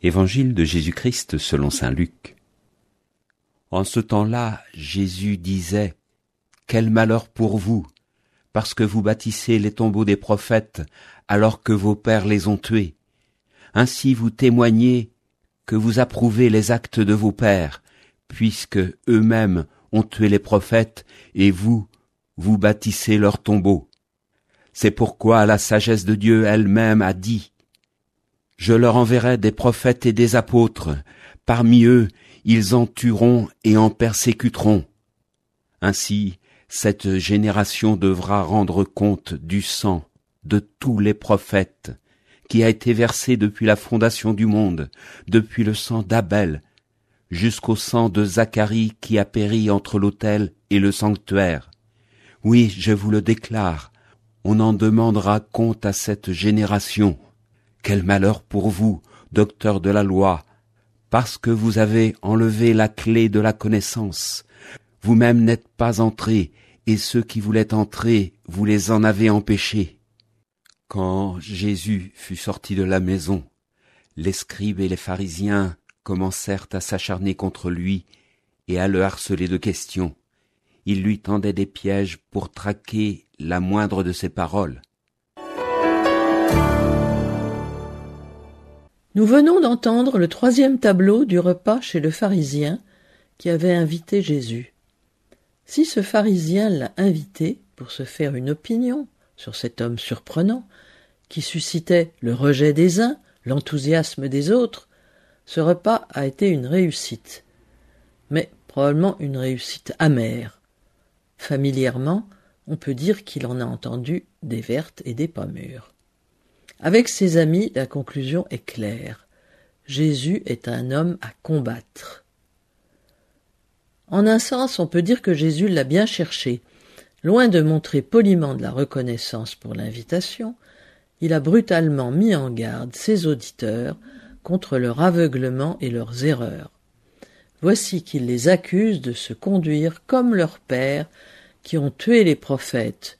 Évangile de Jésus-Christ selon saint Luc. En ce temps-là, Jésus disait : « Quel malheur pour vous, parce que vous bâtissez les tombeaux des prophètes, alors que vos pères les ont tués. Ainsi vous témoignez que vous approuvez les actes de vos pères, puisque eux-mêmes ont tué les prophètes, et vous bâtissez leurs tombeaux. C'est pourquoi la sagesse de Dieu elle-même a dit : je leur enverrai des prophètes et des apôtres. Parmi eux, ils en tueront et en persécuteront. Ainsi, cette génération devra rendre compte du sang de tous les prophètes, qui a été versé depuis la fondation du monde, depuis le sang d'Abel, jusqu'au sang de Zacharie qui a péri entre l'autel et le sanctuaire. Oui, je vous le déclare, on en demandera compte à cette génération. Quel malheur pour vous, docteurs de la loi, parce que vous avez enlevé la clé de la connaissance. Vous-même n'êtes pas entrés, et ceux qui voulaient entrer, vous les en avez empêchés. Quand Jésus fut sorti de la maison, les scribes et les pharisiens commencèrent à s'acharner contre lui et à le harceler de questions. Ils lui tendaient des pièges pour traquer la moindre de ses paroles. Nous venons d'entendre le 3e tableau du repas chez le pharisien qui avait invité Jésus. Si ce pharisien l'a invité pour se faire une opinion sur cet homme surprenant, qui suscitait le rejet des uns, l'enthousiasme des autres, ce repas a été une réussite, mais probablement une réussite amère. Familièrement, on peut dire qu'il en a entendu des vertes et des pas mûres. Avec ses amis, la conclusion est claire. Jésus est un homme à combattre. En un sens, on peut dire que Jésus l'a bien cherché. Loin de montrer poliment de la reconnaissance pour l'invitation, il a brutalement mis en garde ses auditeurs contre leur aveuglement et leurs erreurs. Voici qu'il les accuse de se conduire comme leurs pères qui ont tué les prophètes.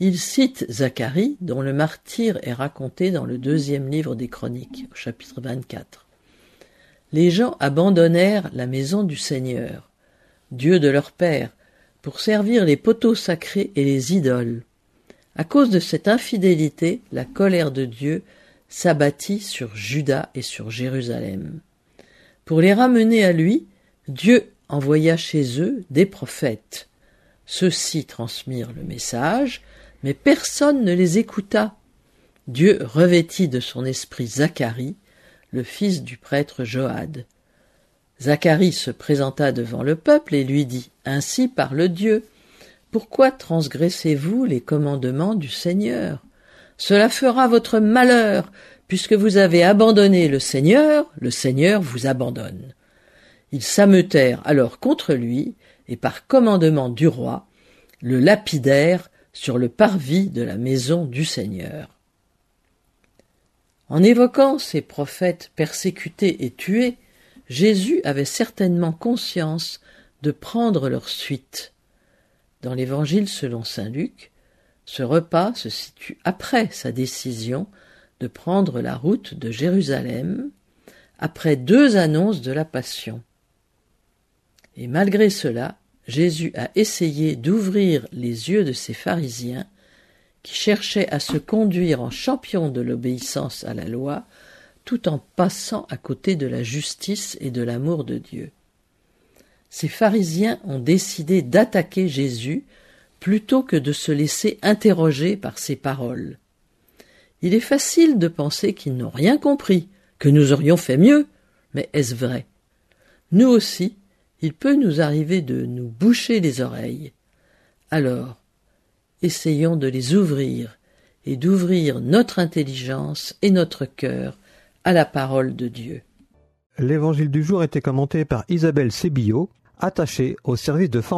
Il cite Zacharie, dont le martyre est raconté dans le 2e livre des Chroniques, au chapitre 24. Les gens abandonnèrent la maison du Seigneur, Dieu de leur père, pour servir les poteaux sacrés et les idoles. À cause de cette infidélité, la colère de Dieu s'abattit sur Juda et sur Jérusalem. Pour les ramener à lui, Dieu envoya chez eux des prophètes. Ceux-ci transmirent le message, mais personne ne les écouta. Dieu revêtit de son esprit Zacharie, le fils du prêtre Joad. Zacharie se présenta devant le peuple et lui dit : « Ainsi parle Dieu. Pourquoi transgressez-vous les commandements du Seigneur ? Cela fera votre malheur, puisque vous avez abandonné le Seigneur vous abandonne. » Ils s'ameutèrent alors contre lui, et par commandement du roi, le lapidèrent sur le parvis de la maison du Seigneur. En évoquant ces prophètes persécutés et tués, Jésus avait certainement conscience de prendre leur suite. Dans l'Évangile selon saint Luc, ce repas se situe après sa décision de prendre la route de Jérusalem, après 2 annonces de la Passion. Et malgré cela, Jésus a essayé d'ouvrir les yeux de ces pharisiens qui cherchaient à se conduire en champions de l'obéissance à la loi, tout en passant à côté de la justice et de l'amour de Dieu. Ces pharisiens ont décidé d'attaquer Jésus plutôt que de se laisser interroger par ses paroles. Il est facile de penser qu'ils n'ont rien compris, que nous aurions fait mieux, mais est-ce vrai ? Nous aussi, il peut nous arriver de nous boucher les oreilles. Alors, essayons de les ouvrir et d'ouvrir notre intelligence et notre cœur à la parole de Dieu. L'évangile du jour était commenté par Isabelle Sébillot, attachée au service de formation